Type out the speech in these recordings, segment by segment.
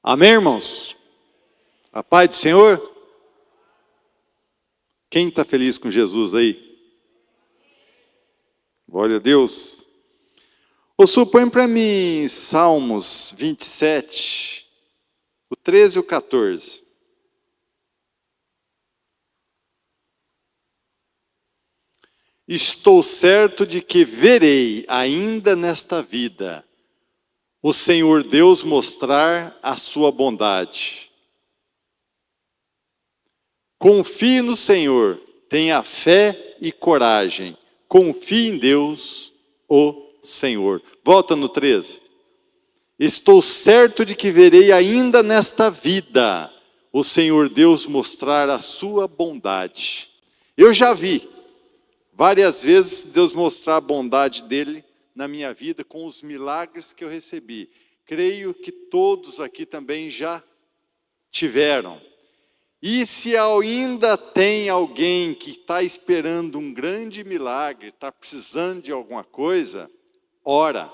Amém, irmãos? A paz do Senhor? Quem está feliz com Jesus aí? Glória a Deus. Põe para mim Salmos 27, o 13 e o 14. Estou certo de que verei ainda nesta vida o Senhor Deus mostrar a sua bondade. Confie no Senhor, tenha fé e coragem. Confie em Deus, o Senhor. Volta no 13. Estou certo de que verei ainda nesta vida o Senhor Deus mostrar a sua bondade. Eu já vi várias vezes Deus mostrar a bondade dele na minha vida com os milagres que eu recebi. Creio que todos aqui também já tiveram. E se ainda tem alguém que está esperando um grande milagre, está precisando de alguma coisa, ora.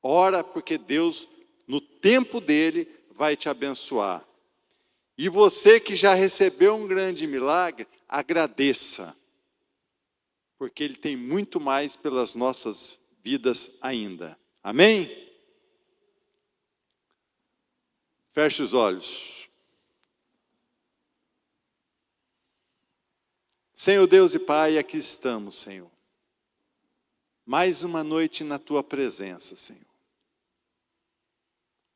Ora, porque Deus, no tempo dele, vai te abençoar. E você que já recebeu um grande milagre, agradeça. Porque Ele tem muito mais pelas nossas vidas ainda. Amém? Feche os olhos. Senhor Deus e Pai, aqui estamos, Senhor. Mais uma noite na Tua presença, Senhor.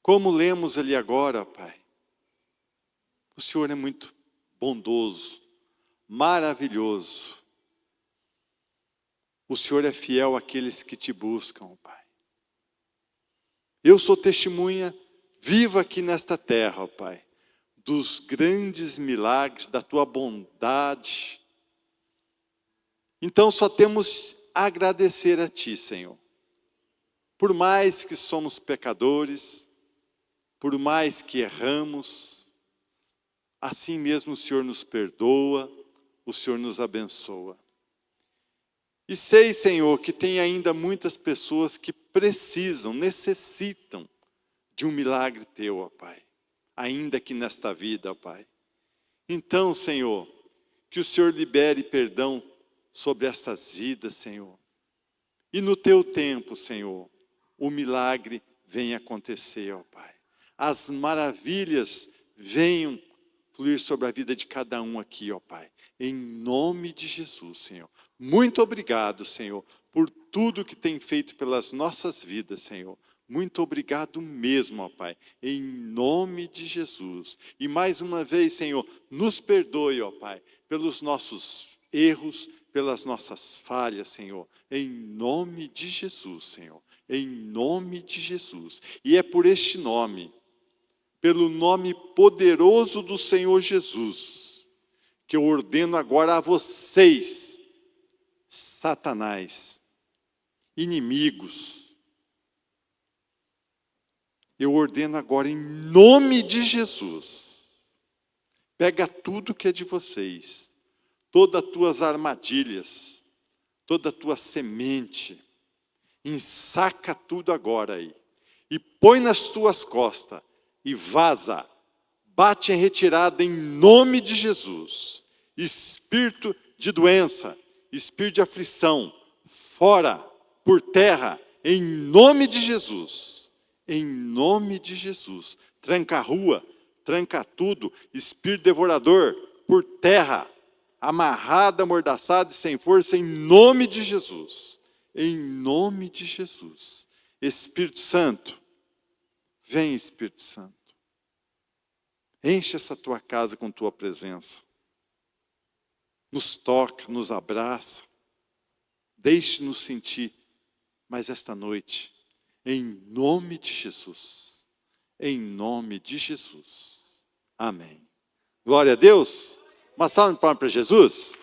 Como lemos ali agora, Pai, o Senhor é muito bondoso, maravilhoso. O Senhor é fiel àqueles que te buscam, Pai. Eu sou testemunha viva aqui nesta terra, Pai, dos grandes milagres, da Tua bondade. Então só temos a agradecer a Ti, Senhor. Por mais que somos pecadores, por mais que erramos, assim mesmo o Senhor nos perdoa, o Senhor nos abençoa. E sei, Senhor, que tem ainda muitas pessoas que precisam, necessitam de um milagre Teu, ó Pai. Ainda aqui nesta vida, ó Pai. Então, Senhor, que o Senhor libere perdão sobre estas vidas, Senhor. E no Teu tempo, Senhor, o milagre venha acontecer, ó Pai. As maravilhas venham fluir sobre a vida de cada um aqui, ó Pai. Em nome de Jesus, Senhor. Muito obrigado, Senhor, por tudo que tem feito pelas nossas vidas, Senhor. Muito obrigado mesmo, ó Pai, em nome de Jesus. E mais uma vez, Senhor, nos perdoe, ó Pai, pelos nossos erros, pelas nossas falhas, Senhor. Em nome de Jesus, Senhor. Em nome de Jesus. E é por este nome, pelo nome poderoso do Senhor Jesus, que eu ordeno agora a vocês, Satanás, inimigos, eu ordeno agora em nome de Jesus, pega tudo que é de vocês, todas as tuas armadilhas, toda a tua semente, ensaca tudo agora aí, e põe nas tuas costas, e vaza, bate em retirada em nome de Jesus, espírito de doença, espírito de aflição, fora, por terra, em nome de Jesus. Em nome de Jesus. Tranca a rua, tranca tudo, espírito devorador, por terra, amarrado, amordaçado e sem força, em nome de Jesus. Em nome de Jesus. Espírito Santo, vem Espírito Santo. Enche essa tua casa com tua presença. Nos toca, nos abraça. Deixe-nos sentir mais esta noite. Em nome de Jesus. Em nome de Jesus. Amém. Glória a Deus. Uma salva de palmas para Jesus.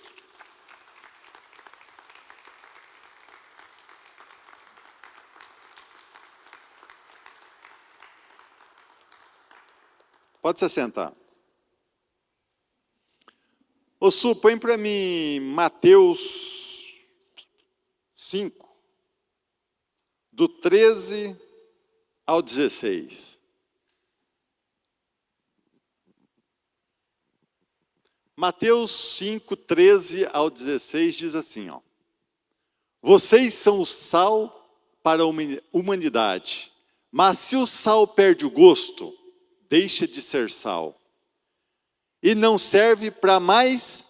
Pode se sentar. Põe para mim Mateus 5, do 13 ao 16. Mateus 5, 13 ao 16 diz assim, ó: vocês são o sal para a humanidade, mas se o sal perde o gosto, deixa de ser sal. E não serve para mais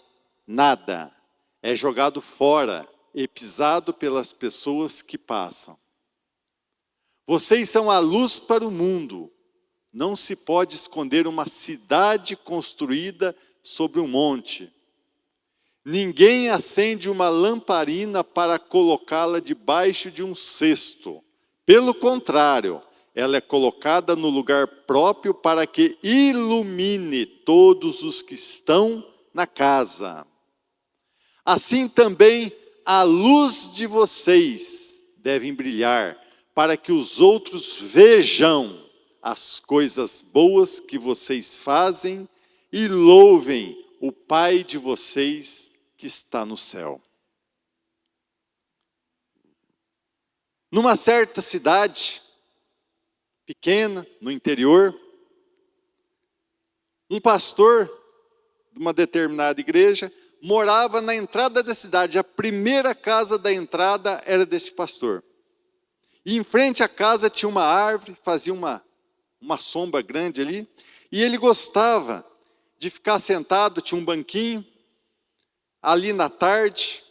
nada. É jogado fora e pisado pelas pessoas que passam. Vocês são a luz para o mundo. Não se pode esconder uma cidade construída sobre um monte. Ninguém acende uma lamparina para colocá-la debaixo de um cesto. Pelo contrário, ela é colocada no lugar próprio para que ilumine todos os que estão na casa. Assim também a luz de vocês deve brilhar, para que os outros vejam as coisas boas que vocês fazem e louvem o Pai de vocês que está no céu. Numa certa cidade pequena, no interior, um pastor de uma determinada igreja morava na entrada da cidade. A primeira casa da entrada era desse pastor. E em frente à casa tinha uma árvore, fazia uma sombra grande ali, e ele gostava de ficar sentado, tinha um banquinho, ali na tarde,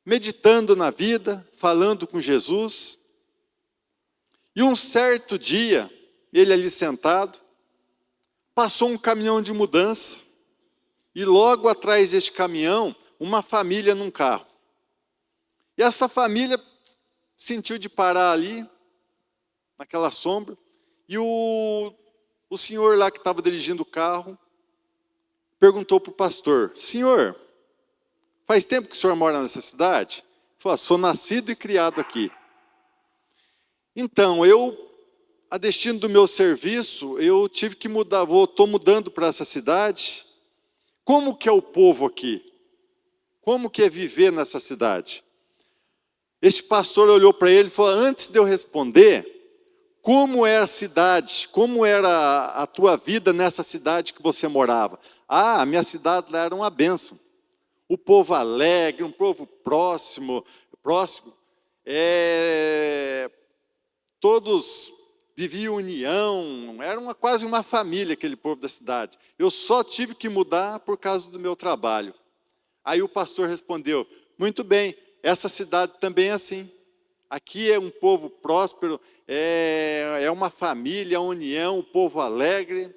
meditando na vida, falando com Jesus. E um certo dia, ele ali sentado, passou um caminhão de mudança, e logo atrás deste caminhão, uma família num carro. E essa família sentiu de parar ali, naquela sombra, e o senhor lá que estava dirigindo o carro, perguntou para o pastor: senhor, faz tempo que o senhor mora nessa cidade? Ele falou: sou nascido e criado aqui. Então, a destino do meu serviço, eu tive que mudar, estou mudando para essa cidade. Como que é o povo aqui? Como que é viver nessa cidade? Este pastor olhou para ele e falou: antes de eu responder, como era a cidade, como era a tua vida nessa cidade que você morava? Ah, a minha cidade lá era uma bênção. O povo alegre, um povo próximo, todos viviam união, era quase uma família aquele povo da cidade. Eu só tive que mudar por causa do meu trabalho. Aí o pastor respondeu: muito bem, essa cidade também é assim. Aqui é um povo próspero, é uma família, união, um povo alegre.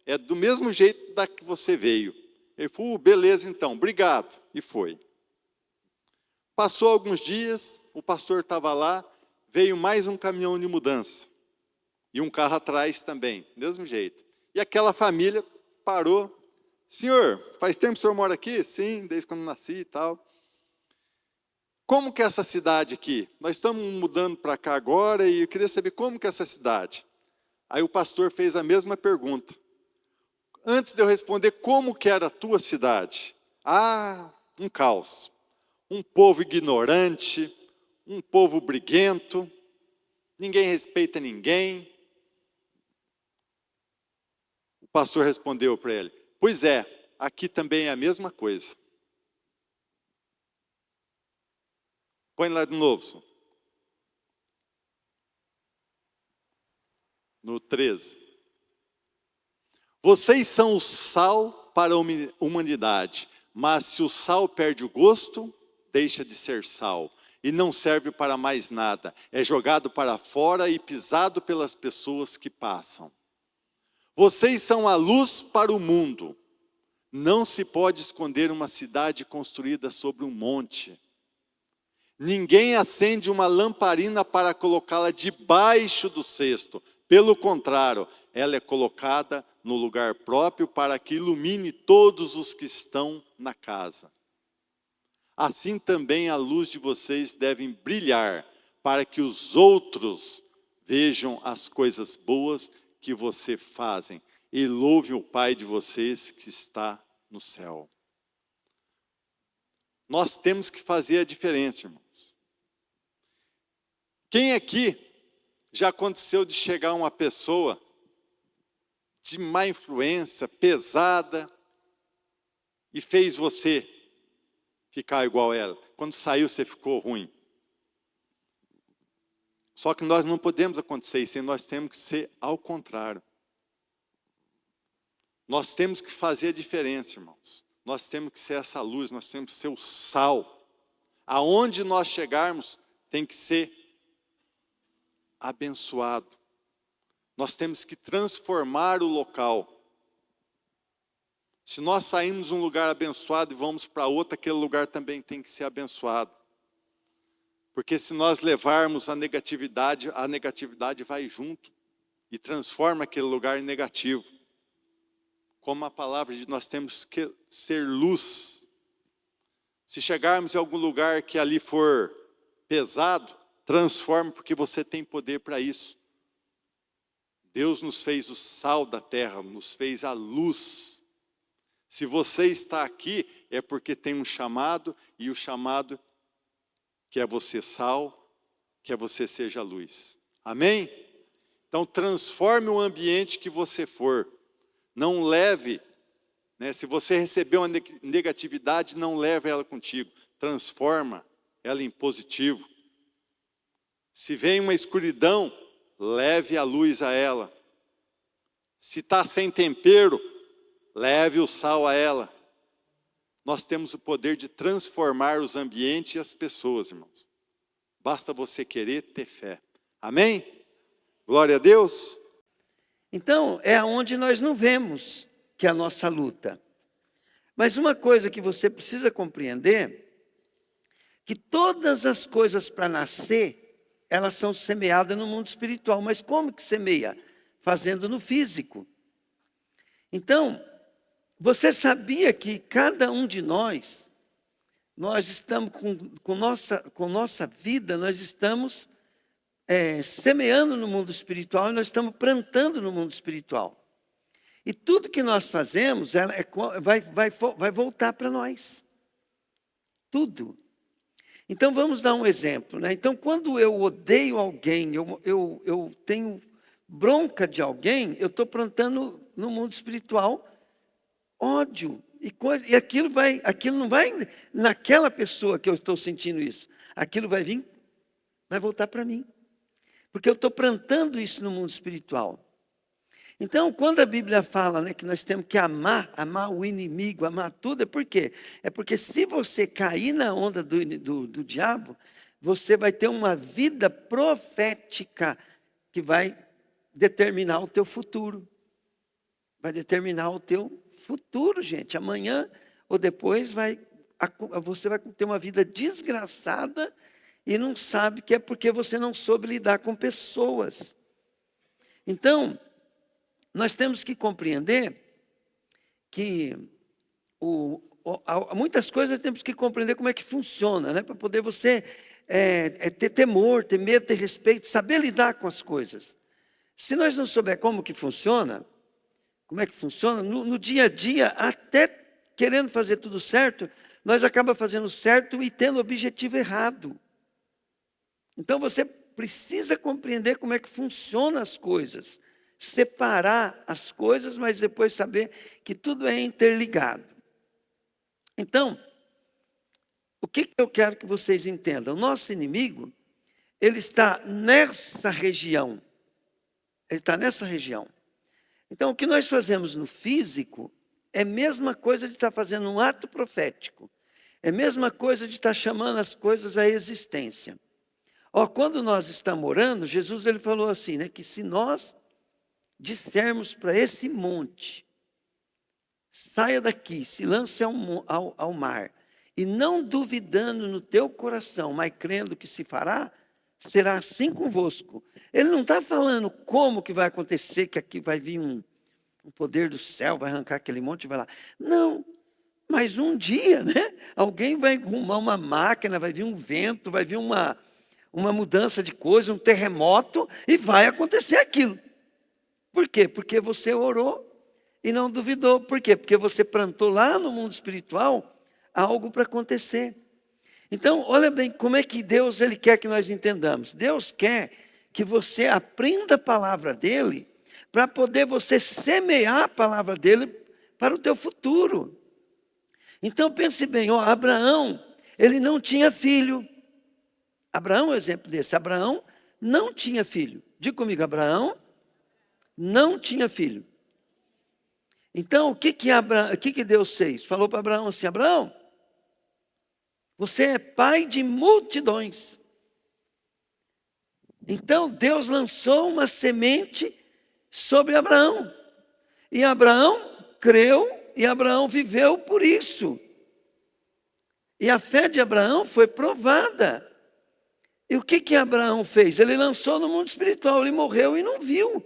É do mesmo jeito da que você veio. Ele falou: beleza então, obrigado. E foi. Passou alguns dias, o pastor estava lá, veio mais um caminhão de mudança. E um carro atrás também, do mesmo jeito. E aquela família parou. Senhor, faz tempo que o senhor mora aqui? Sim, desde quando nasci e tal. Como que é essa cidade aqui? Nós estamos mudando para cá agora e eu queria saber como que é essa cidade. Aí o pastor fez a mesma pergunta. Antes de eu responder, como que era a tua cidade? Ah, um caos. Um povo ignorante, um povo briguento, ninguém respeita ninguém. O pastor respondeu para ele: pois é, aqui também é a mesma coisa. Põe lá de novo, senhor. No 13. Vocês são o sal para a humanidade, mas se o sal perde o gosto, deixa de ser sal, e não serve para mais nada. É jogado para fora e pisado pelas pessoas que passam. Vocês são a luz para o mundo. Não se pode esconder uma cidade construída sobre um monte. Ninguém acende uma lamparina para colocá-la debaixo do cesto. Pelo contrário, ela é colocada no lugar próprio para que ilumine todos os que estão na casa. Assim também a luz de vocês deve brilhar, para que os outros vejam as coisas boas que você fazem e louvem o Pai de vocês que está no céu. Nós temos que fazer a diferença, irmãos. Quem aqui já aconteceu de chegar uma pessoa de má influência, pesada, e fez você ficar igual a ela? Quando saiu, você ficou ruim. Só que nós não podemos acontecer isso, nós temos que ser ao contrário. Nós temos que fazer a diferença, irmãos. Nós temos que ser essa luz, nós temos que ser o sal. Aonde nós chegarmos, tem que ser abençoado. Nós temos que transformar o local. Se nós saímos de um lugar abençoado e vamos para outro, aquele lugar também tem que ser abençoado. Porque se nós levarmos a negatividade vai junto e transforma aquele lugar em negativo. Como a palavra diz, nós temos que ser luz. Se chegarmos em algum lugar que ali for pesado, transforme, porque você tem poder para isso. Deus nos fez o sal da terra, nos fez a luz. Se você está aqui, é porque tem um chamado, e o chamado que é você sal, que é você seja luz. Amém? Então transforme o ambiente que você for. Não leve, se você recebeu uma negatividade, não leve ela contigo. Transforma ela em positivo. Se vem uma escuridão, leve a luz a ela. Se está sem tempero, leve o sal a ela. Nós temos o poder de transformar os ambientes e as pessoas, irmãos. Basta você querer ter fé. Amém? Glória a Deus. Então, é aonde nós não vemos que é a nossa luta. Mas uma coisa que você precisa compreender, que todas as coisas para nascer, elas são semeadas no mundo espiritual. Mas como que semeia? Fazendo no físico. Então, você sabia que cada um de nós estamos com nossa vida, nós estamos semeando no mundo espiritual e nós estamos plantando no mundo espiritual. E tudo que nós fazemos vai voltar para nós. Tudo. Então vamos dar um exemplo. Então quando eu odeio alguém, eu tenho bronca de alguém, eu estou plantando no mundo espiritual ódio. E aquilo não vai naquela pessoa que eu estou sentindo isso. Aquilo vai voltar para mim. Porque eu estou plantando isso no mundo espiritual. Então, quando a Bíblia fala que nós temos que amar o inimigo, amar tudo, é por quê? É porque se você cair na onda do diabo, você vai ter uma vida profética que vai determinar o teu futuro. Vai determinar o teu futuro, gente. Amanhã ou depois você vai ter uma vida desgraçada e não sabe que é porque você não soube lidar com pessoas. Então, nós temos que compreender que muitas coisas nós temos que compreender como é que funciona, para poder você ter temor, ter medo, ter respeito, saber lidar com as coisas. Se nós não souber como que funciona, no dia a dia, até querendo fazer tudo certo, nós acabamos fazendo certo e tendo o objetivo errado. Então você precisa compreender como é que funcionam as coisas, separar as coisas, mas depois saber que tudo é interligado. Então, o que eu quero que vocês entendam? O nosso inimigo, ele está nessa região. Ele está nessa região. Então, o que nós fazemos no físico é a mesma coisa de estar fazendo um ato profético. É a mesma coisa de estar chamando as coisas à existência. Quando nós estamos orando, Jesus ele falou assim, que se nós dissermos para esse monte, saia daqui, se lance ao mar, e não duvidando no teu coração, mas crendo que se fará, será assim convosco. Ele não está falando como que vai acontecer, que aqui vai vir um poder do céu, vai arrancar aquele monte e vai lá. Não, mas um dia, alguém vai arrumar uma máquina, vai vir um vento, vai vir uma mudança de coisa, um terremoto, e vai acontecer aquilo. Por quê? Porque você orou e não duvidou. Por quê? Porque você plantou lá no mundo espiritual algo para acontecer. Então, olha bem como é que Deus ele quer que nós entendamos. Deus quer que você aprenda a palavra dele para poder você semear a palavra dele para o teu futuro. Então pense bem, ó, Abraão, ele não tinha filho. Abraão é um exemplo desse. Abraão não tinha filho. Diga comigo, Abraão não tinha filho. Então, o que Deus fez? Falou para Abraão assim: Abraão, você é pai de multidões. Então, Deus lançou uma semente sobre Abraão. E Abraão creu e Abraão viveu por isso. E a fé de Abraão foi provada. E o que Abraão fez? Ele lançou no mundo espiritual, ele morreu e não viu.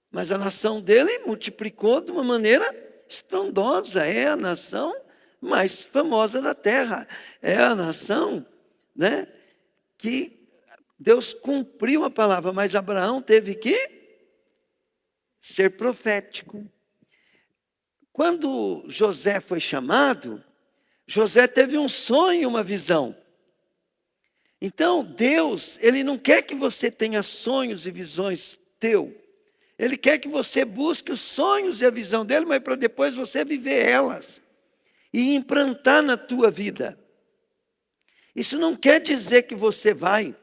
Mas a nação dele multiplicou de uma maneira estrondosa. É a nação mais famosa da terra. É a nação, né, que Deus cumpriu a palavra, mas Abraão teve que ser profético. Quando José foi chamado, José teve um sonho, uma visão. Então, Deus, Ele não quer que você tenha sonhos e visões teu. Ele quer que você busque os sonhos e a visão dele, mas para depois você viver elas e implantar na tua vida. Isso não quer dizer que você vai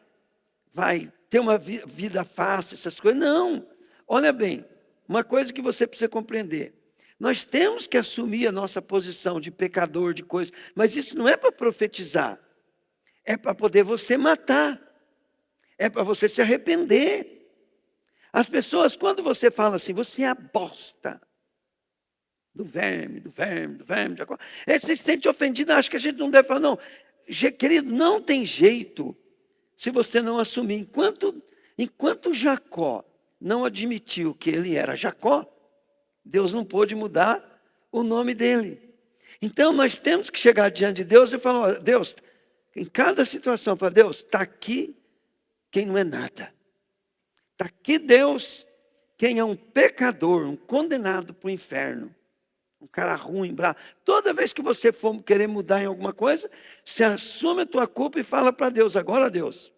ter uma vida fácil, essas coisas. Não. Olha bem, uma coisa que você precisa compreender. Nós temos que assumir a nossa posição de pecador, de coisa, mas isso não é para profetizar. É para poder você matar. É para você se arrepender. As pessoas, quando você fala assim, você é a bosta do verme, de acordo? Você se sente ofendido, acha que a gente não deve falar, não. Querido, não tem jeito se você não assumir. Enquanto Jacó não admitiu que ele era Jacó, Deus não pôde mudar o nome dele. Então nós temos que chegar diante de Deus e falar, Deus, em cada situação, fala, Deus, está aqui quem não é nada. Está aqui, Deus, quem é um pecador, um condenado para o inferno. Um cara ruim, bravo. Toda vez que você for querer mudar em alguma coisa, você assume a tua culpa e fala para Deus, agora Deus,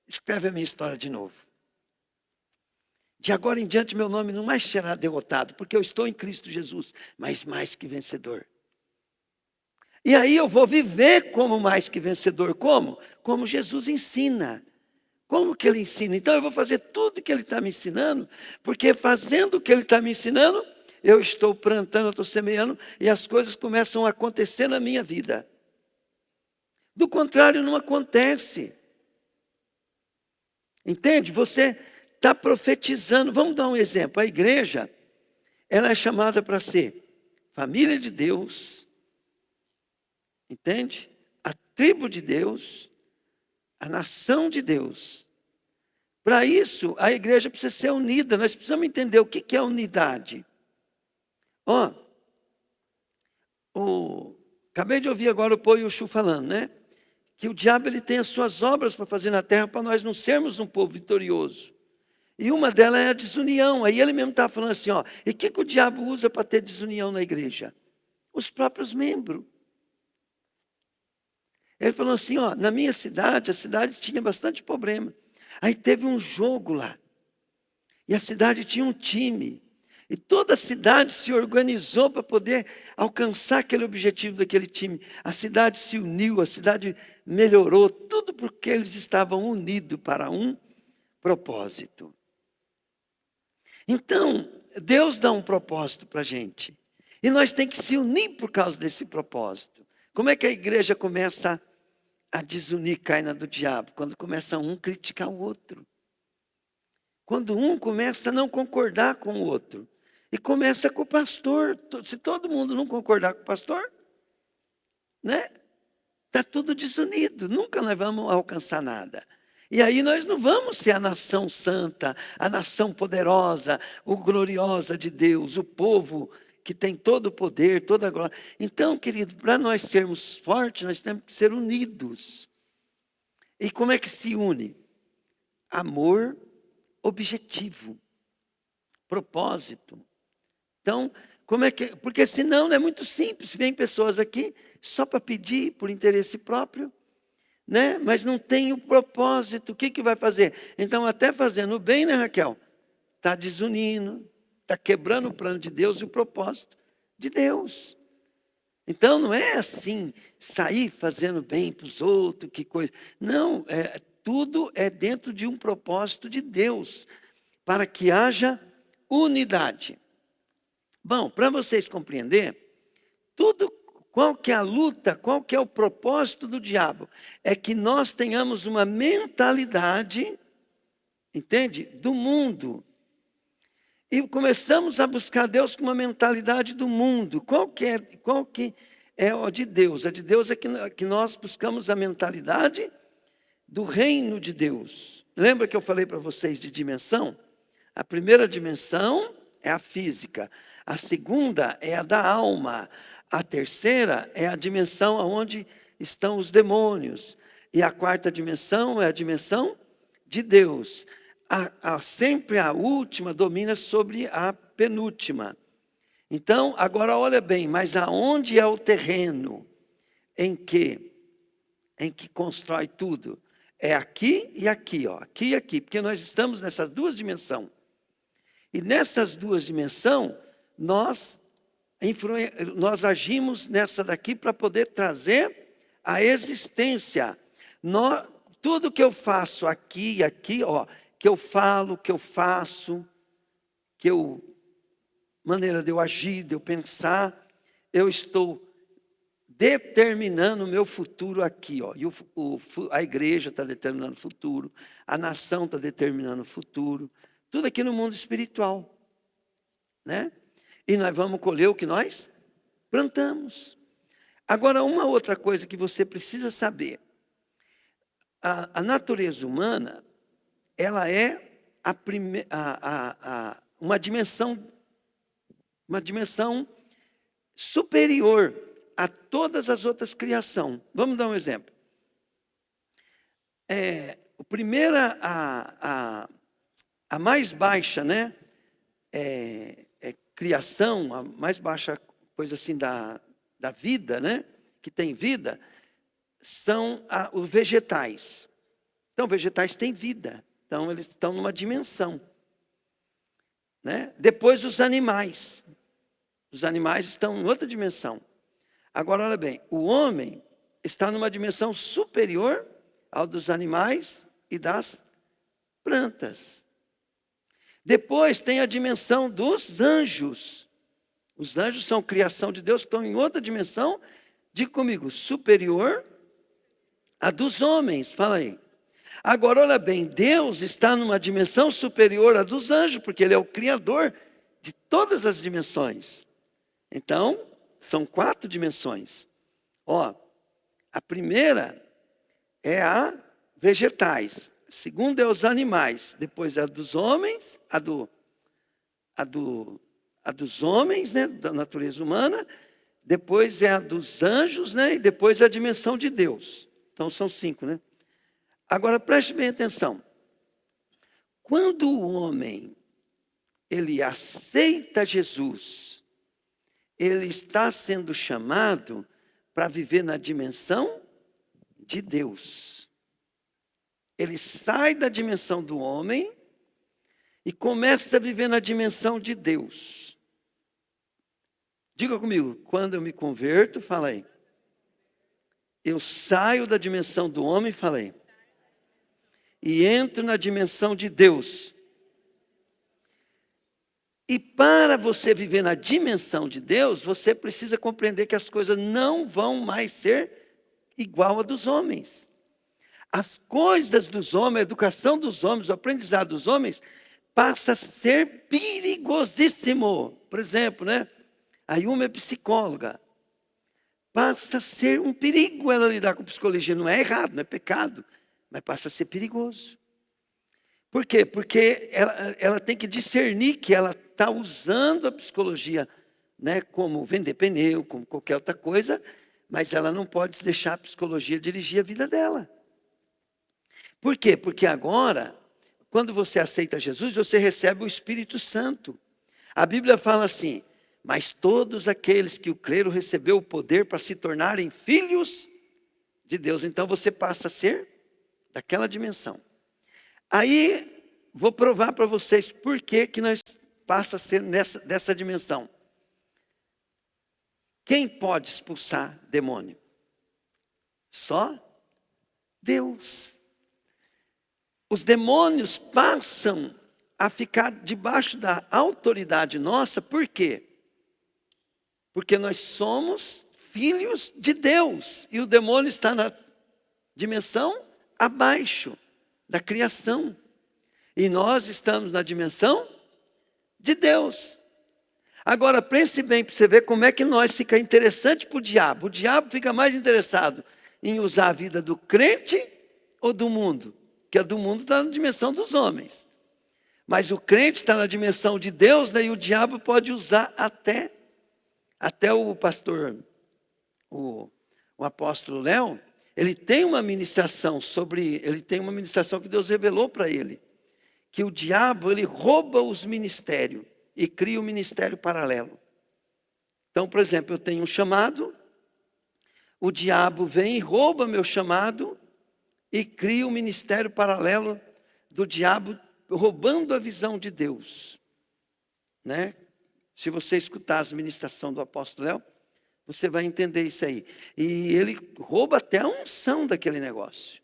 escreve a minha história de novo. De agora em diante meu nome não mais será derrotado, porque eu estou em Cristo Jesus, mas mais que vencedor. E aí eu vou viver como mais que vencedor. Como? Como Jesus ensina. Como que ele ensina? Então eu vou fazer tudo o que ele está me ensinando, porque fazendo o que ele está me ensinando, eu estou plantando, eu estou semeando, e as coisas começam a acontecer na minha vida. Do contrário, não acontece. Entende? Você está profetizando. Vamos dar um exemplo. A igreja, ela é chamada para ser família de Deus, entende? A tribo de Deus, a nação de Deus. Para isso, a igreja precisa ser unida. Nós precisamos entender o que é unidade. Acabei de ouvir agora o Pô e o Chu falando, né? Que o diabo ele tem as suas obras para fazer na terra para nós não sermos um povo vitorioso. E uma delas é a desunião. Aí ele mesmo estava falando assim, e o que o diabo usa para ter desunião na igreja? Os próprios membros. Ele falou assim, na minha cidade, a cidade tinha bastante problema. Aí teve um jogo lá. E a cidade tinha um time. E toda a cidade se organizou para poder alcançar aquele objetivo daquele time. A cidade se uniu, a cidade melhorou, tudo porque eles estavam unidos para um propósito. Então, Deus dá um propósito para a gente. E nós temos que se unir por causa desse propósito. Como é que a igreja começa a desunir, cai na do diabo? Quando começa um criticar o outro. Quando um começa a não concordar com o outro. E começa com o pastor. Se todo mundo não concordar com o pastor, né? Está tudo desunido. Nunca nós vamos alcançar nada. E aí nós não vamos ser a nação santa, a nação poderosa, o gloriosa de Deus, o povo que tem todo o poder, toda a glória. Então, querido, para nós sermos fortes, nós temos que ser unidos. E como é que se une? Amor objetivo, propósito. Então, como é que... Porque senão é muito simples. Vem pessoas aqui só para pedir por interesse próprio, né? Mas não tem o propósito. O que vai fazer? Então, até fazendo bem, né, Raquel? Está desunindo, está quebrando o plano de Deus e o propósito de Deus. Então não é assim, sair fazendo bem para os outros, que coisa. Não, tudo é dentro de um propósito de Deus, para que haja unidade. Bom, para vocês compreenderem, tudo, qual que é a luta, qual que é o propósito do diabo? É que nós tenhamos uma mentalidade, entende? Do mundo. E começamos a buscar Deus com uma mentalidade do mundo. Qual que é a de Deus? A de Deus é que nós buscamos a mentalidade do reino de Deus. Lembra que eu falei para vocês de dimensão? A primeira dimensão é a física. A segunda é a da alma. A terceira é a dimensão onde estão os demônios. E a quarta dimensão é a dimensão de Deus. Sempre a última domina sobre a penúltima. Então, agora olha bem, mas aonde é o terreno em que constrói tudo? É aqui e aqui, ó, aqui e aqui, porque nós estamos nessas duas dimensões. E nessas duas dimensões, nós agimos nessa daqui para poder trazer a existência. Tudo que eu faço aqui e aqui, ó, que eu falo, que eu faço, maneira de eu agir, de eu pensar, eu estou determinando o meu futuro aqui, ó. E a igreja está determinando o futuro, a nação está determinando o futuro, tudo aqui no mundo espiritual, né? E nós vamos colher o que nós plantamos. Agora, uma outra coisa que você precisa saber, a natureza humana, ela é uma dimensão superior a todas as outras criações. Vamos dar um exemplo. A mais baixa, né, criação, a mais baixa coisa assim da vida, né, que tem vida, são os vegetais. Então, vegetais têm vida. Então, eles estão numa dimensão, né? Depois, os animais. Os animais estão em outra dimensão. Agora, olha bem, o homem está numa dimensão superior ao dos animais e das plantas. Depois tem a dimensão dos anjos. Os anjos são criação de Deus, que estão em outra dimensão, diga comigo, superior à dos homens. Fala aí. Agora, olha bem, Deus está numa dimensão superior à dos anjos, porque Ele é o Criador de todas as dimensões. Então, são 4 dimensões. Ó, a primeira é a vegetais, a segunda é os animais, depois é a dos homens, a dos homens, né, da natureza humana, depois é a dos anjos, né, e depois é a dimensão de Deus. Então, são 5, né? Agora, preste bem atenção. Quando o homem, ele aceita Jesus, ele está sendo chamado para viver na dimensão de Deus. Ele sai da dimensão do homem e começa a viver na dimensão de Deus. Diga comigo, quando eu me converto, fala aí. Eu saio da dimensão do homem, fala aí. E entro na dimensão de Deus. E para você viver na dimensão de Deus, você precisa compreender que as coisas não vão mais ser igual a dos homens. As coisas dos homens, a educação dos homens, o aprendizado dos homens, passa a ser perigosíssimo. Por exemplo, né? A Yuma é psicóloga. Passa a ser um perigo ela lidar com psicologia. Não é errado, não é pecado. Mas passa a ser perigoso. Por quê? Porque ela tem que discernir que ela está usando a psicologia, né, como vender pneu, como qualquer outra coisa, mas ela não pode deixar a psicologia dirigir a vida dela. Por quê? Porque agora, quando você aceita Jesus, você recebe o Espírito Santo. A Bíblia fala assim, mas todos aqueles que o creram receberam o poder para se tornarem filhos de Deus. Então você passa a ser daquela dimensão. Aí, vou provar para vocês por que nós passa a ser dessa dimensão. Quem pode expulsar demônio? Só Deus. Os demônios passam a ficar debaixo da autoridade nossa, por quê? Porque nós somos filhos de Deus, e o demônio está na dimensão abaixo da criação, e nós estamos na dimensão de Deus. Agora, pense bem para você ver como é que nós fica interessante para o diabo. O diabo fica mais interessado em usar a vida do crente ou do mundo? Porque a do mundo está na dimensão dos homens. Mas o crente está na dimensão de Deus, daí o diabo pode usar até o pastor, o apóstolo Léo, ele tem uma ministração que Deus revelou para ele, que o diabo, ele rouba os ministérios e cria um ministério paralelo. Então, por exemplo, eu tenho um chamado, o diabo vem e rouba meu chamado e cria um ministério paralelo do diabo, roubando a visão de Deus, né? Se você escutar as ministrações do apóstolo Léo, você vai entender isso aí. E ele rouba até a unção daquele negócio.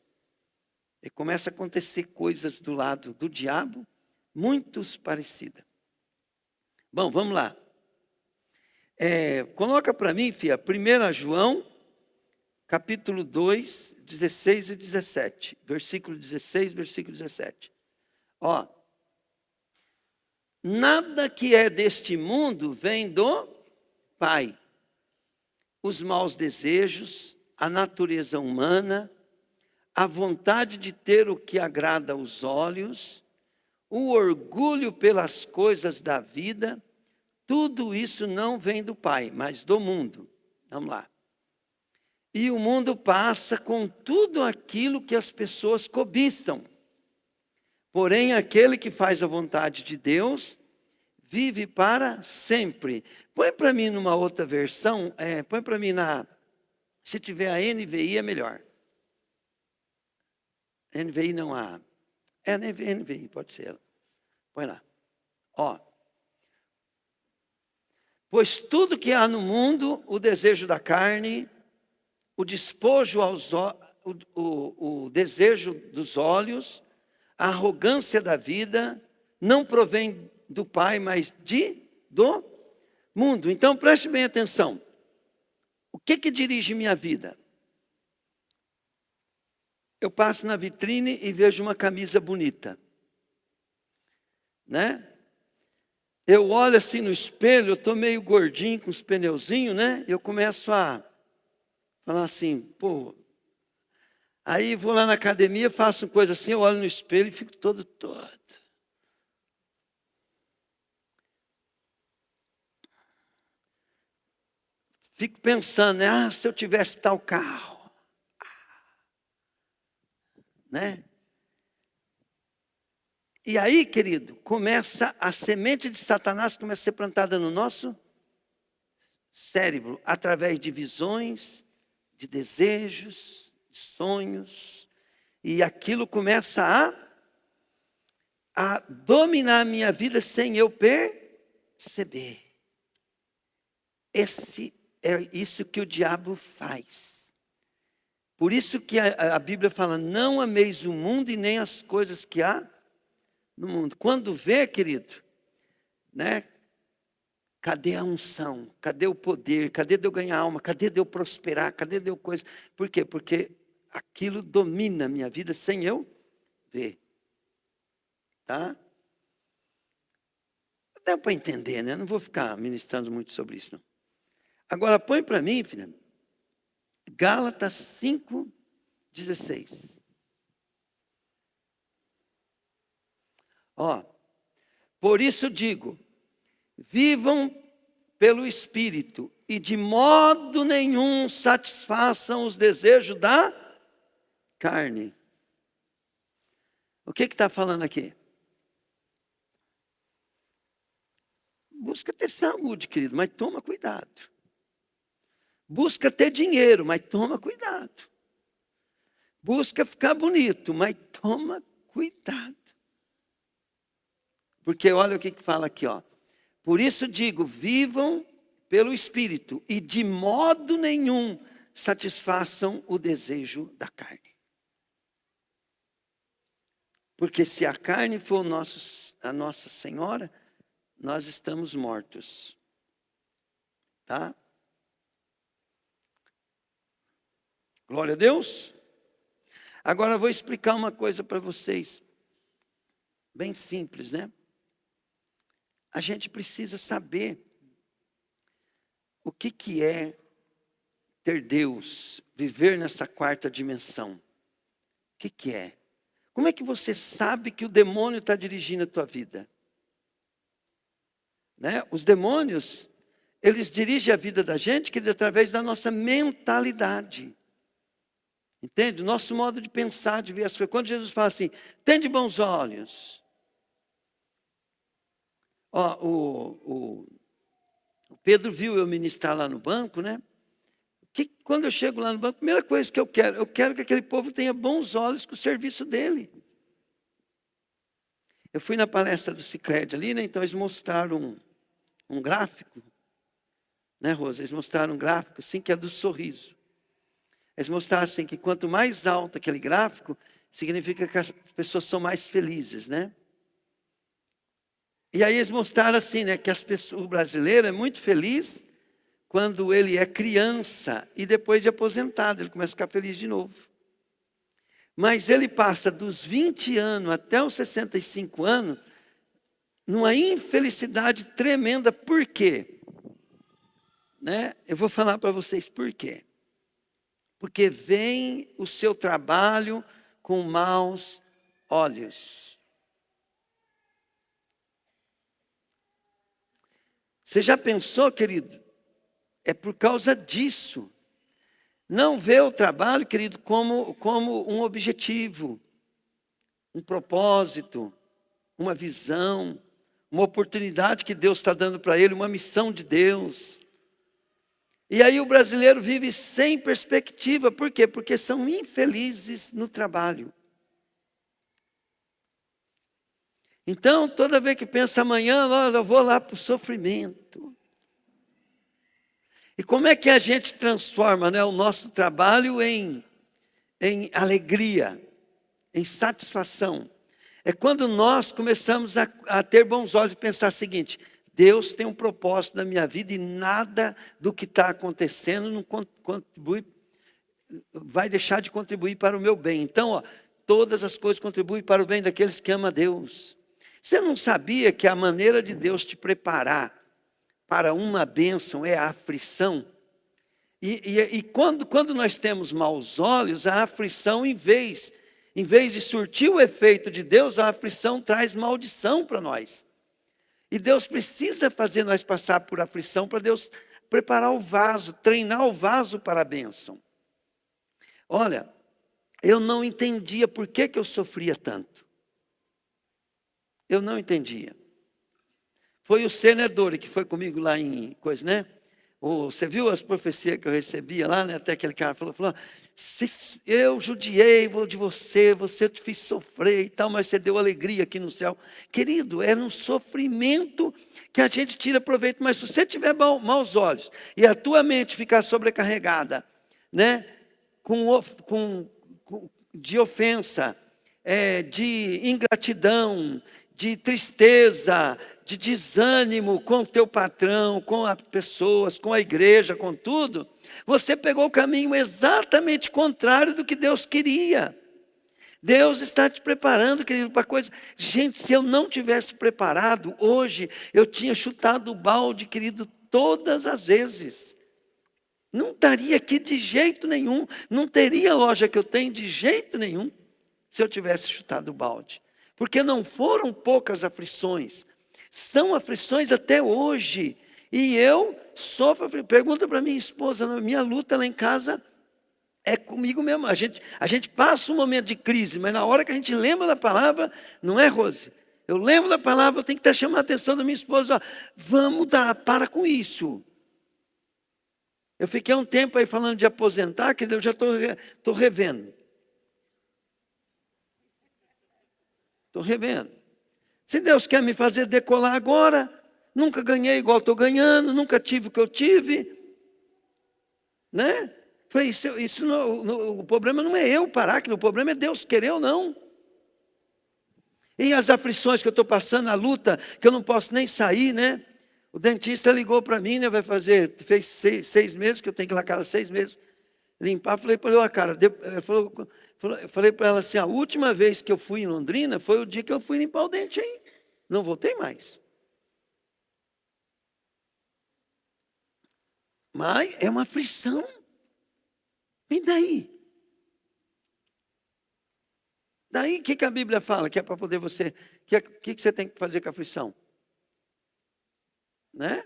E começa a acontecer coisas do lado do diabo, muito parecidas. Bom, vamos lá. Coloca para mim, filha, 1 João, capítulo 2, 16 e 17. Versículo 16, versículo 17. Ó. Nada que é deste mundo vem do Pai. Os maus desejos, a natureza humana, a vontade de ter o que agrada aos olhos, o orgulho pelas coisas da vida, tudo isso não vem do Pai, mas do mundo. Vamos lá. E o mundo passa com tudo aquilo que as pessoas cobiçam. Porém, aquele que faz a vontade de Deus, vive para sempre. Põe para mim numa outra versão, põe para mim se tiver a NVI é melhor. NVI não há. NVI, pode ser ela. Põe lá. Ó. Pois tudo que há no mundo, o desejo da carne, o despojo o desejo dos olhos, a arrogância da vida, não provém do Pai, mas do mundo. Então, preste bem atenção. O que dirige minha vida? Eu passo na vitrine e vejo uma camisa bonita, né? Eu olho assim no espelho, eu estou meio gordinho com os pneuzinhos, né? Eu começo a falar assim, pô. Aí vou lá na academia, faço uma coisa assim, eu olho no espelho e fico todo. Fico pensando, né? Se eu tivesse tal carro, né? E aí, querido, começa a semente de Satanás começa a ser plantada no nosso cérebro, através de visões, de desejos, de sonhos, e aquilo começa a dominar a minha vida sem eu perceber. É isso que o diabo faz. Por isso que a Bíblia fala, não ameis o mundo e nem as coisas que há no mundo. Quando vê, querido, né? Cadê a unção? Cadê o poder? Cadê de eu ganhar alma? Cadê de eu prosperar? Cadê de eu coisa? Por quê? Porque aquilo domina a minha vida sem eu ver. Tá? Dá para entender, né? Não vou ficar ministrando muito sobre isso, não. Agora, põe para mim, filha, Gálatas 5:16. Ó, por isso digo, vivam pelo Espírito e de modo nenhum satisfaçam os desejos da carne. O que está falando aqui? Busca ter saúde, querido, mas toma cuidado. Busca ter dinheiro, mas toma cuidado. Busca ficar bonito, mas toma cuidado. Porque olha o que fala aqui, ó. Por isso digo, vivam pelo Espírito, e de modo nenhum satisfaçam o desejo da carne. Porque se a carne for a Nossa Senhora, nós estamos mortos. Tá? Glória a Deus. Agora eu vou explicar uma coisa para vocês. Bem simples, né? A gente precisa saber o que é ter Deus, viver nessa quarta dimensão. O que é? Como é que você sabe que o demônio está dirigindo a tua vida? Né? Os demônios, eles dirigem a vida da gente através da nossa mentalidade. Entende? O nosso modo de pensar, de ver as coisas. Quando Jesus fala assim, tende bons olhos. Ó, o Pedro viu eu ministrar lá no banco, né? Quando eu chego lá no banco, a primeira coisa que eu quero que aquele povo tenha bons olhos com o serviço dele. Eu fui na palestra do Sicredi ali, né? Então eles mostraram um gráfico, né, Rosa? Eles mostraram um gráfico assim que é do sorriso. Eles mostraram assim que quanto mais alto aquele gráfico, significa que as pessoas são mais felizes, né? E aí eles mostraram assim, né, que o brasileiro é muito feliz quando ele é criança e depois de aposentado, ele começa a ficar feliz de novo. Mas ele passa dos 20 anos até os 65 anos numa infelicidade tremenda. Por quê? Né? Eu vou falar para vocês por quê. Porque vem o seu trabalho com maus olhos. Você já pensou, querido? É por causa disso. Não vê o trabalho, querido, como um objetivo, um propósito, uma visão, uma oportunidade que Deus está dando para ele, uma missão de Deus. E aí o brasileiro vive sem perspectiva. Por quê? Porque são infelizes no trabalho. Então, toda vez que pensa amanhã, eu vou lá para o sofrimento. E como é que a gente transforma, né, o nosso trabalho em alegria, em satisfação? É quando nós começamos a ter bons olhos e pensar o seguinte: Deus tem um propósito na minha vida e nada do que está acontecendo não vai deixar de contribuir para o meu bem. Então, todas as coisas contribuem para o bem daqueles que amam a Deus. Você não sabia que a maneira de Deus te preparar para uma bênção é a aflição? E quando nós temos maus olhos, a aflição, em vez de surtir o efeito de Deus, a aflição traz maldição para nós. E Deus precisa fazer nós passar por aflição para Deus preparar o vaso, treinar o vaso para a bênção. Olha, eu não entendia por que eu sofria tanto. Eu não entendia. Foi o senador que foi comigo lá em coisa, né? Você viu as profecias que eu recebia lá, né? Até aquele cara falou, eu judiei de você, você te fiz sofrer e tal, mas você deu alegria aqui no céu. Querido, é no sofrimento que a gente tira proveito, mas se você tiver maus olhos e a tua mente ficar sobrecarregada, né? De ofensa, de ingratidão, de tristeza, de desânimo com o teu patrão, com as pessoas, com a igreja, com tudo, você pegou o caminho exatamente contrário do que Deus queria. Deus está te preparando, querido, para coisa. Gente, se eu não tivesse preparado, hoje eu tinha chutado o balde, querido, todas as vezes. Não estaria aqui de jeito nenhum, não teria a loja que eu tenho de jeito nenhum, se eu tivesse chutado o balde. Porque não foram poucas aflições, são aflições até hoje. E eu sofro, pergunta para minha esposa, minha luta lá em casa é comigo mesmo. A gente passa um momento de crise, mas na hora que a gente lembra da palavra, não é, Rose? Eu lembro da palavra, eu tenho que estar chamando a atenção da minha esposa, vamos para com isso. Eu fiquei um tempo aí falando de aposentar, que eu já estou revendo. Estou revendo. Se Deus quer me fazer decolar agora, Nunca ganhei igual estou ganhando, nunca tive o que eu tive, né? Falei, o problema não é eu parar, que o problema é Deus querer ou não. E as aflições que eu estou passando, a luta, que eu não posso nem sair, né? O dentista ligou para mim, né? Fez 6 meses, que eu tenho que ir lá cada 6 meses, limpar. Falei para ele, ó, cara, eu falei para ela assim, a última vez que eu fui em Londrina, foi o dia que eu fui limpar o dente aí. Não voltei mais. Mas é uma aflição. E daí? Daí o que a Bíblia fala? Que é para poder você... O que você tem que fazer com a aflição? Né?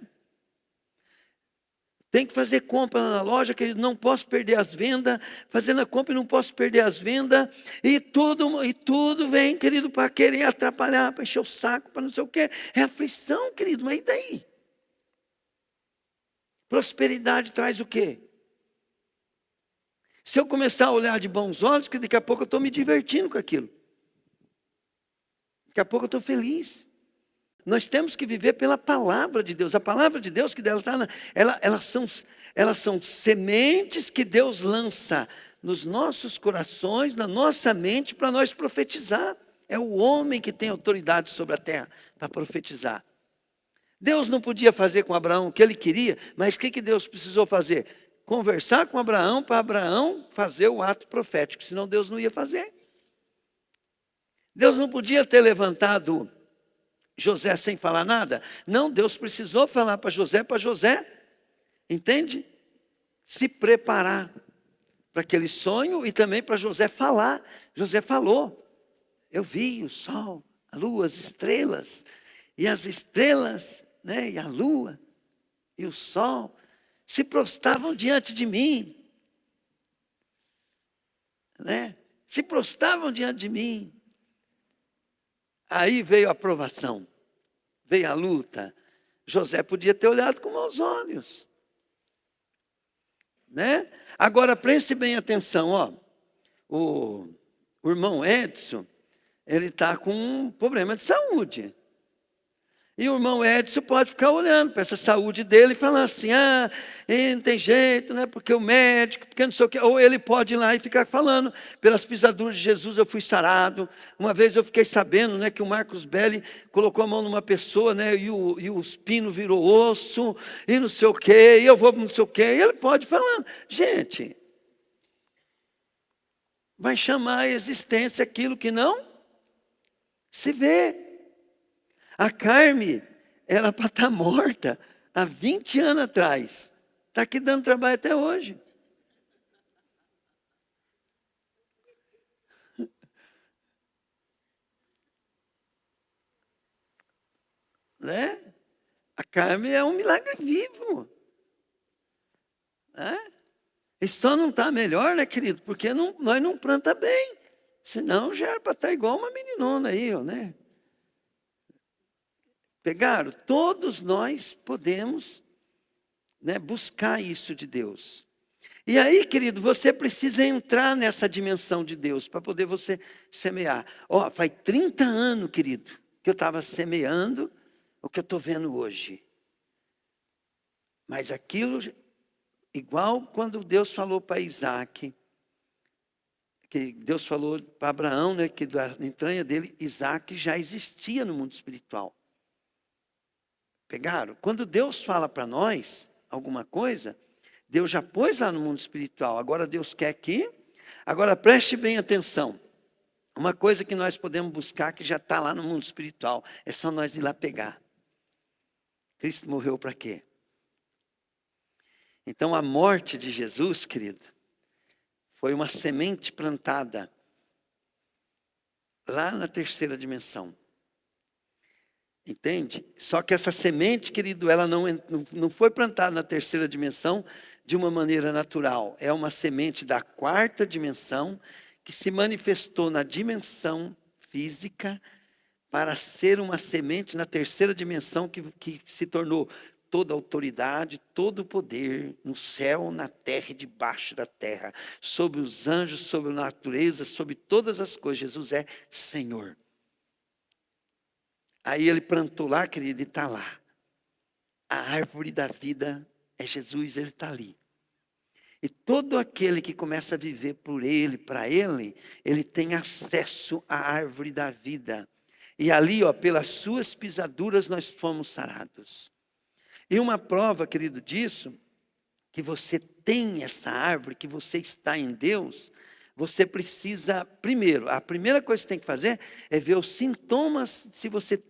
Tem que fazer compra na loja, que não posso perder as vendas. Fazendo a compra, não posso perder as vendas. E tudo vem, querido, para querer atrapalhar, para encher o saco, para não sei o quê. É aflição, querido, mas e daí? Prosperidade traz o quê? Se eu começar a olhar de bons olhos, que daqui a pouco eu estou me divertindo com aquilo. Daqui a pouco eu estou feliz. Nós temos que viver pela palavra de Deus. A palavra de Deus, que elas são sementes que Deus lança nos nossos corações, na nossa mente, para nós profetizar. É o homem que tem autoridade sobre a terra para profetizar. Deus não podia fazer com Abraão o que ele queria, mas o que Deus precisou fazer? Conversar com Abraão, para Abraão fazer o ato profético, senão Deus não ia fazer. Deus não podia ter levantado José sem falar nada. Não, Deus precisou falar para José, entende? Se preparar para aquele sonho e também para José falar. José falou, eu vi o sol, a lua, as estrelas, e as estrelas, né, e a lua, e o sol, se prostravam diante de mim, né? Se prostravam diante de mim. Aí veio a provação, veio a luta. José podia ter olhado com maus olhos, né? Agora preste bem atenção, ó. O irmão Edson, ele está com um problema de saúde. E o irmão Edson pode ficar olhando para essa saúde dele e falar assim, não tem jeito, né? Porque o médico, porque não sei o quê. Ou ele pode ir lá e ficar falando, pelas pisaduras de Jesus eu fui sarado. Uma vez eu fiquei sabendo, né, que o Marcos Belli colocou a mão numa pessoa, né, e o espino virou osso, e não sei o quê, e eu vou não sei o quê. E ele pode ir falando. Gente, vai chamar a existência aquilo que não se vê. A Carme era para estar morta há 20 anos atrás. Está aqui dando trabalho até hoje. Né? A Carme é um milagre vivo. Né? E só não está melhor, né, querido? Porque nós não planta bem. Senão já era para estar igual uma meninona aí, né? Pegaram? Todos nós podemos, né, buscar isso de Deus. E aí, querido, você precisa entrar nessa dimensão de Deus para poder você semear. Ó, faz 30 anos, querido, que eu estava semeando o que eu estou vendo hoje. Mas aquilo, igual quando Deus falou para Isaac, que Deus falou para Abraão, né, que da entranha dele, Isaac já existia no mundo espiritual. Pegaram? Quando Deus fala para nós alguma coisa, Deus já pôs lá no mundo espiritual. Agora Deus quer que... Agora preste bem atenção. Uma coisa que nós podemos buscar que já está lá no mundo espiritual. É só nós ir lá pegar. Cristo morreu para quê? Então a morte de Jesus, querido, foi uma semente plantada lá na terceira dimensão. Entende? Só que essa semente, querido, ela não foi plantada na terceira dimensão de uma maneira natural. É uma semente da quarta dimensão que se manifestou na dimensão física para ser uma semente na terceira dimensão que se tornou toda autoridade, todo o poder no céu, na terra e debaixo da terra, sobre os anjos, sobre a natureza, sobre todas as coisas. Jesus é Senhor. Aí ele plantou lá, querido, e está lá. A árvore da vida é Jesus, Ele está ali. E todo aquele que começa a viver por Ele, para Ele, ele tem acesso à árvore da vida. E ali, ó, pelas suas pisaduras nós fomos sarados. E uma prova, querido, disso, que você tem essa árvore, que você está em Deus, você precisa, primeiro, a primeira coisa que você tem que fazer é ver os sintomas, se você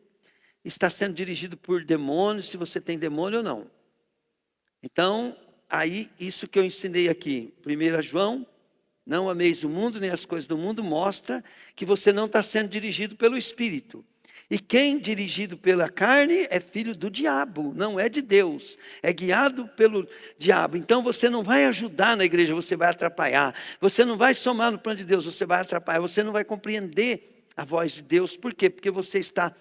está sendo dirigido por demônio, se você tem demônio ou não. Então, aí, isso que eu ensinei aqui, 1 João, não ameis o mundo nem as coisas do mundo, mostra que você não está sendo dirigido pelo Espírito. E quem dirigido pela carne é filho do diabo, não é de Deus, é guiado pelo diabo. Então você não vai ajudar na igreja, você vai atrapalhar. Você não vai somar no plano de Deus, você vai atrapalhar. Você não vai compreender a voz de Deus. Por quê? Porque você está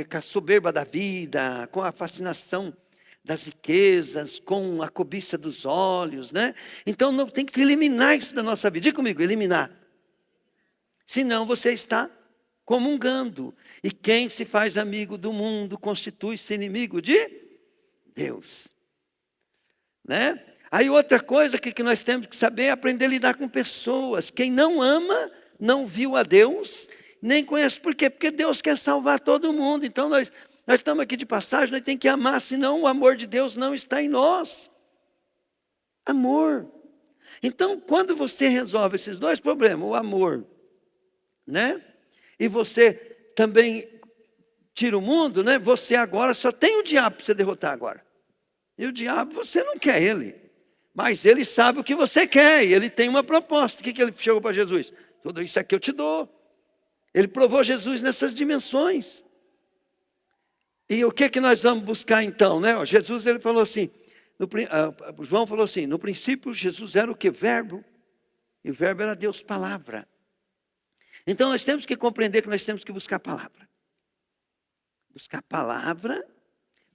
com a soberba da vida, com a fascinação das riquezas, com a cobiça dos olhos, né? Então não, tem que eliminar isso da nossa vida. Diga comigo, eliminar. Senão você está comungando. E quem se faz amigo do mundo constitui-se inimigo de Deus. Né? Aí outra coisa que nós temos que saber é aprender a lidar com pessoas. Quem não ama, não viu a Deus, nem conhece. Por quê? Porque Deus quer salvar todo mundo. Então nós estamos aqui de passagem, nós temos que amar, senão o amor de Deus não está em nós. Amor. Então, quando você resolve esses dois problemas, o amor, né? E você também tira o mundo, né? Você agora só tem o diabo para você derrotar agora. E o diabo, você não quer ele. Mas ele sabe o que você quer e ele tem uma proposta. O que ele chegou para Jesus? Tudo isso aqui eu te dou. Ele provou Jesus nessas dimensões. E o que nós vamos buscar então, né? Jesus, ele falou assim, João falou assim, no princípio Jesus era o que? Verbo. E o verbo era Deus, palavra. Então nós temos que compreender que nós temos que buscar a palavra. Buscar a palavra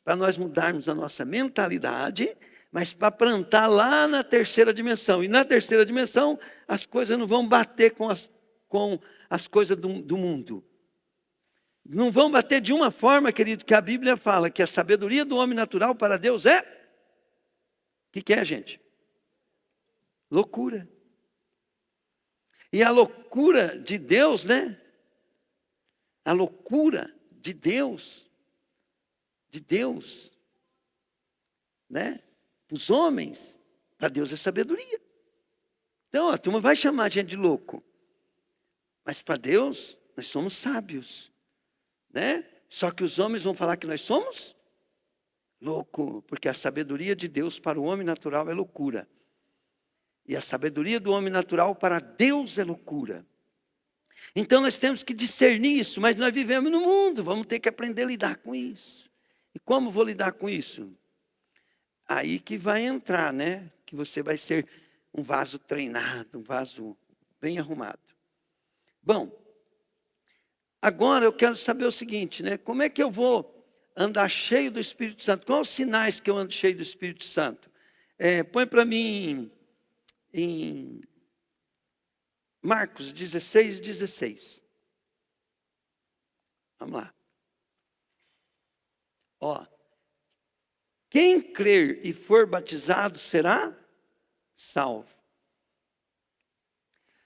para nós mudarmos a nossa mentalidade, mas para plantar lá na terceira dimensão. E na terceira dimensão as coisas não vão bater com as coisas do mundo. Não vão bater de uma forma, querido, que a Bíblia fala que a sabedoria do homem natural para Deus é... O que é, gente? Loucura. E a loucura de Deus, né? A loucura de Deus, né? Os homens, para Deus é sabedoria. Então, a turma vai chamar a gente de louco. Mas para Deus, nós somos sábios, né? Só que os homens vão falar que nós somos louco, porque a sabedoria de Deus para o homem natural é loucura. E a sabedoria do homem natural para Deus é loucura. Então nós temos que discernir isso, mas nós vivemos no mundo, vamos ter que aprender a lidar com isso. E como vou lidar com isso? Aí que vai entrar, né? Que você vai ser um vaso treinado, um vaso bem arrumado. Bom, agora eu quero saber o seguinte, né? Como é que eu vou andar cheio do Espírito Santo? Quais os sinais que eu ando cheio do Espírito Santo? Põe para mim em Marcos 16, 16. Vamos lá. Ó, quem crer e for batizado será salvo.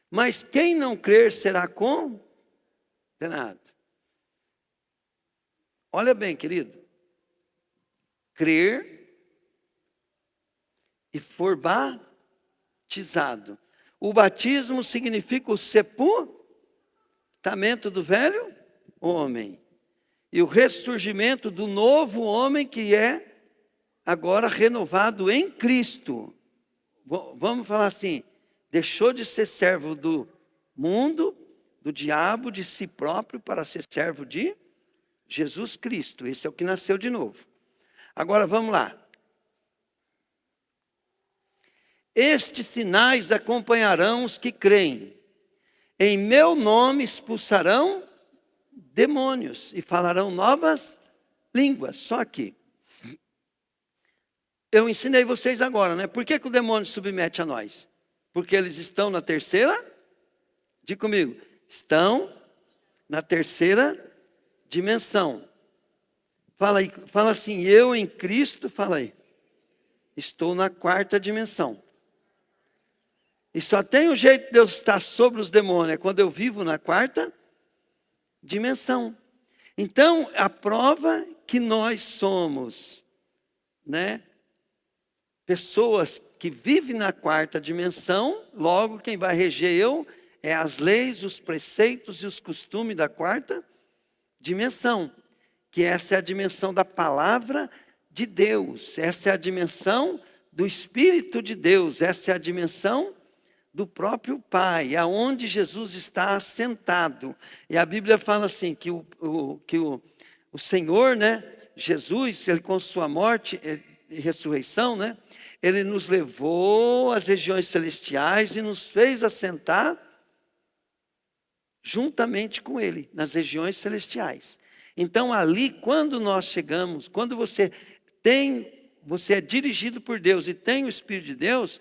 Mas quem não crer será condenado. Olha bem, querido. Crer e for batizado. O batismo significa o sepultamento do velho homem. E o ressurgimento do novo homem que é agora renovado em Cristo. Vamos falar assim, deixou de ser servo do mundo, do diabo, de si próprio, para ser servo de Jesus Cristo. Esse é o que nasceu de novo. Agora vamos lá. Estes sinais acompanharão os que creem. Em meu nome expulsarão demônios e falarão novas línguas. Só que eu ensinei vocês agora, né? Por que o demônio submete a nós? Porque eles estão na terceira, diga comigo, estão na terceira dimensão. Fala aí, fala assim, eu em Cristo, fala aí, estou na quarta dimensão. E só tem um jeito de eu estar sobre os demônios, é quando eu vivo na quarta dimensão. Então, a prova que nós somos, né, pessoas que vivem na quarta dimensão, logo quem vai reger eu é as leis, os preceitos e os costumes da quarta dimensão, que essa é a dimensão da palavra de Deus, essa é a dimensão do Espírito de Deus, essa é a dimensão do próprio Pai, aonde Jesus está assentado. E a Bíblia fala assim, que o Senhor, né, Jesus, ele com sua morte e ressurreição, né, ele nos levou às regiões celestiais e nos fez assentar juntamente com ele, nas regiões celestiais. Então ali, quando nós chegamos, quando você é dirigido por Deus e tem o Espírito de Deus,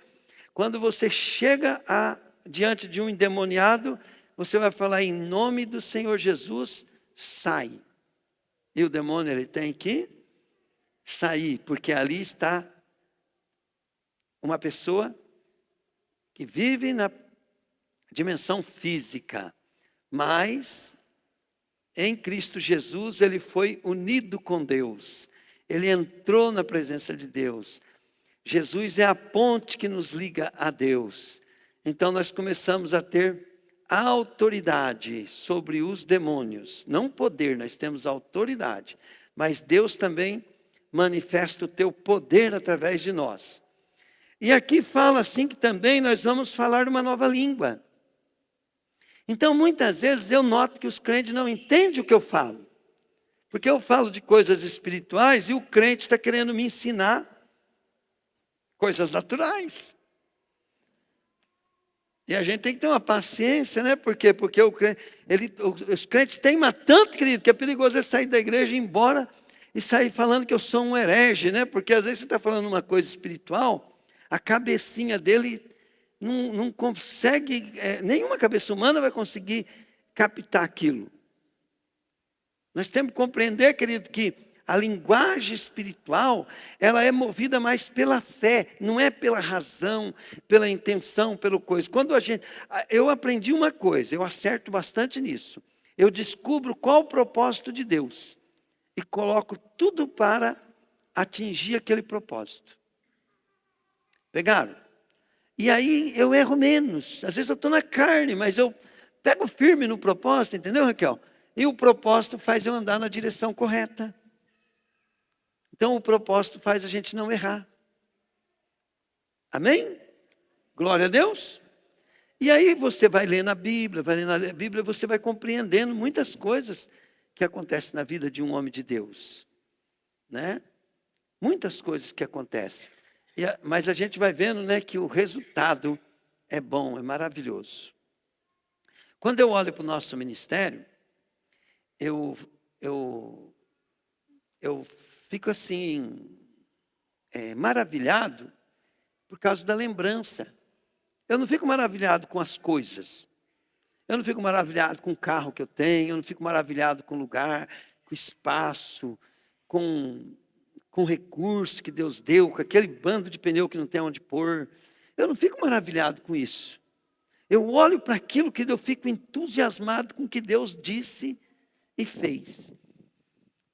quando você chega diante de um endemoniado, você vai falar em nome do Senhor Jesus, sai. E o demônio ele tem que sair, porque ali está uma pessoa que vive na dimensão física, mas em Cristo Jesus ele foi unido com Deus, ele entrou na presença de Deus. Jesus é a ponte que nos liga a Deus. Então nós começamos a ter autoridade sobre os demônios. Não poder, nós temos autoridade. Mas Deus também manifesta o teu poder através de nós. E aqui fala assim que também nós vamos falar uma nova língua. Então muitas vezes eu noto que os crentes não entendem o que eu falo. Porque eu falo de coisas espirituais e o crente está querendo me ensinar coisas naturais. E a gente tem que ter uma paciência, né? Por quê? Porque os crentes teimam tanto, querido, que é perigoso ele sair da igreja e ir embora e sair falando que eu sou um herege, né? Porque às vezes você está falando uma coisa espiritual, a cabecinha dele não consegue, nenhuma cabeça humana vai conseguir captar aquilo. Nós temos que compreender, querido, que a linguagem espiritual, ela é movida mais pela fé, não é pela razão, pela intenção, pelo coisa. Eu aprendi uma coisa, eu acerto bastante nisso. Eu descubro qual o propósito de Deus e coloco tudo para atingir aquele propósito. Pegaram? E aí eu erro menos. Às vezes eu estou na carne, mas eu pego firme no propósito, entendeu, Raquel? E o propósito faz eu andar na direção correta. Então o propósito faz a gente não errar. Amém? Glória a Deus. E aí você vai ler na Bíblia, você vai compreendendo muitas coisas que acontecem na vida de um homem de Deus. Né? Muitas coisas que acontecem. Mas a gente vai vendo, né, que o resultado é bom, é maravilhoso. Quando eu olho para o nosso ministério, eu fico assim, maravilhado por causa da lembrança. Eu não fico maravilhado com as coisas. Eu não fico maravilhado com o carro que eu tenho. Eu não fico maravilhado com o lugar, com o espaço, com o recurso que Deus deu, com aquele bando de pneu que não tem onde pôr. Eu não fico maravilhado com isso. Eu olho para aquilo que eu fico entusiasmado com o que Deus disse e fez.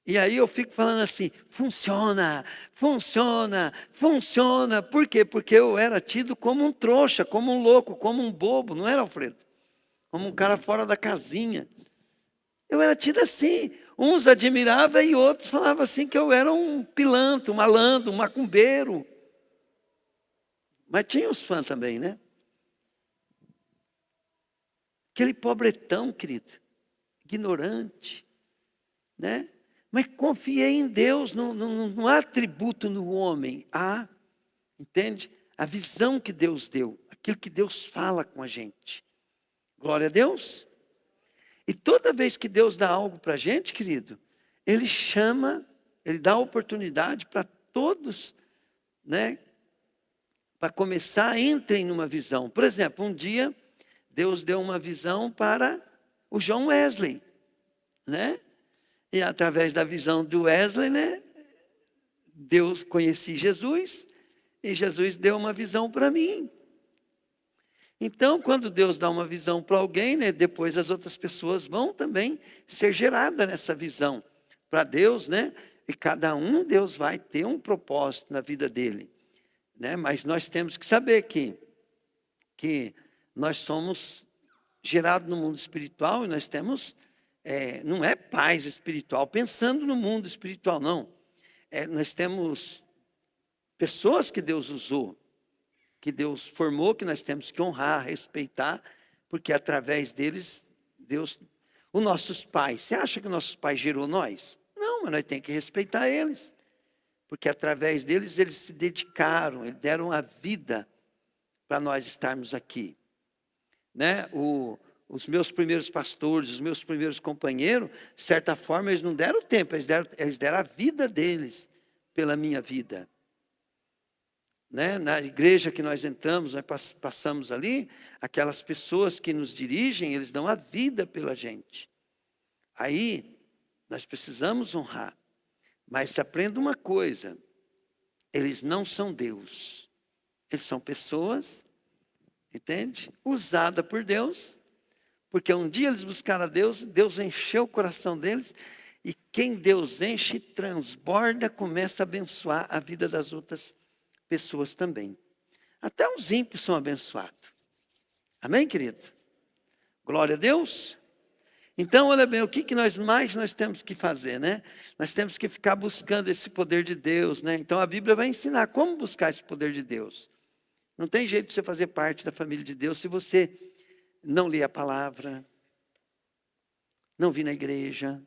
E aí eu fico falando assim, funciona, funciona, funciona. Por quê? Porque eu era tido como um trouxa, como um louco, como um bobo, não era, Alfredo? Como um cara fora da casinha. Eu era tido assim. Uns admiravam e outros falavam assim que eu era um pilantra, um malandro, um macumbeiro. Mas tinha os fãs também, né? Aquele pobretão, querido, ignorante, né? Mas confiei em Deus, não há atributo no homem, há, entende? A visão que Deus deu, aquilo que Deus fala com a gente. Glória a Deus. E toda vez que Deus dá algo para a gente, querido, Ele chama, Ele dá oportunidade para todos, né? Para começar, entrem numa visão. Por exemplo, um dia, Deus deu uma visão para o John Wesley, né? E através da visão do Wesley, né? Deus, conheci Jesus e Jesus deu uma visão para mim. Então, quando Deus dá uma visão para alguém, né, depois as outras pessoas vão também ser geradas nessa visão para Deus, né? E cada um, Deus vai ter um propósito na vida dele, né? Mas nós temos que saber que nós somos gerados no mundo espiritual e nós temos, não é paz espiritual, pensando no mundo espiritual, não. Nós temos pessoas que Deus usou, que Deus formou, que nós temos que honrar, respeitar, porque através deles, Deus... Os nossos pais, você acha que nossos pais gerou nós? Não, mas nós temos que respeitar eles, porque através deles, eles se dedicaram, eles deram a vida para nós estarmos aqui. Né? Os meus primeiros pastores, os meus primeiros companheiros, de certa forma, eles não deram tempo, eles deram a vida deles pela minha vida. Né? Na igreja que nós entramos, nós passamos ali, aquelas pessoas que nos dirigem, eles dão a vida pela gente. Aí, nós precisamos honrar. Mas se aprenda uma coisa, eles não são Deus. Eles são pessoas, entende? Usada por Deus, porque um dia eles buscaram a Deus, Deus encheu o coração deles, e quem Deus enche, transborda, começa a abençoar a vida das outras pessoas também. Até os ímpios são abençoados. Amém, querido? Glória a Deus. Então, olha bem, o que nós temos que fazer, né? Nós temos que ficar buscando esse poder de Deus, né? Então, a Bíblia vai ensinar como buscar esse poder de Deus. Não tem jeito de você fazer parte da família de Deus se você não ler a palavra, não vir na igreja,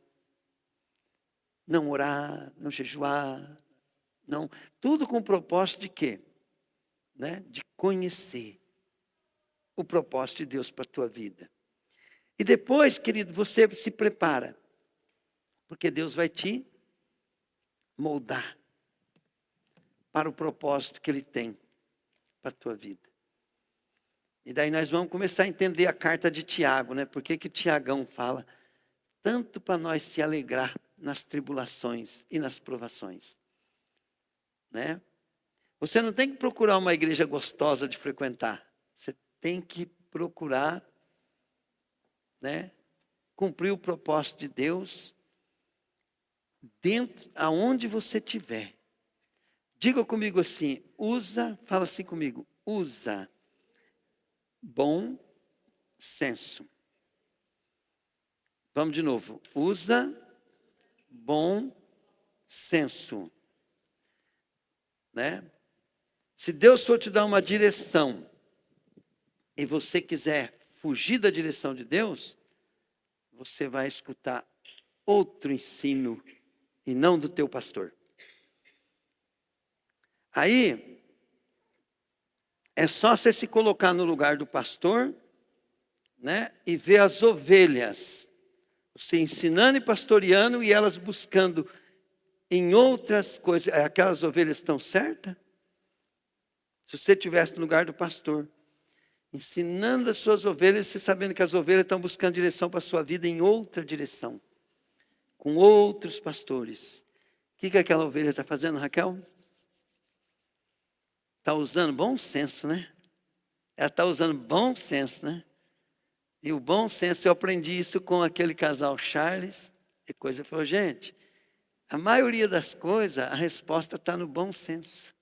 não orar, não jejuar, não, tudo com o propósito de quê? Né? De conhecer o propósito de Deus para a tua vida. E depois, querido, você se prepara, porque Deus vai te moldar para o propósito que Ele tem para a tua vida. E daí nós vamos começar a entender a carta de Tiago, né? Por que Tiagão fala tanto para nós se alegrar nas tribulações e nas provações. Né? Você não tem que procurar uma igreja gostosa de frequentar. Você tem que procurar, né, cumprir o propósito de Deus dentro, aonde você estiver. Diga comigo assim, fala assim comigo, usa bom senso. Vamos de novo, usa bom senso. Né? Se Deus for te dar uma direção e você quiser fugir da direção de Deus, você vai escutar outro ensino e não do teu pastor. Aí, é só você se colocar no lugar do pastor, né, e ver as ovelhas, você ensinando e pastoreando e elas buscando em outras coisas. Aquelas ovelhas estão certas? Se você estivesse no lugar do pastor, ensinando as suas ovelhas, você sabendo que as ovelhas estão buscando direção para a sua vida em outra direção, com outros pastores. O que aquela ovelha está fazendo, Raquel? Está usando bom senso, né? Ela está usando bom senso, né? E o bom senso, eu aprendi isso com aquele casal Charles, e coisa falou, gente, a maioria das coisas, a resposta está no bom senso.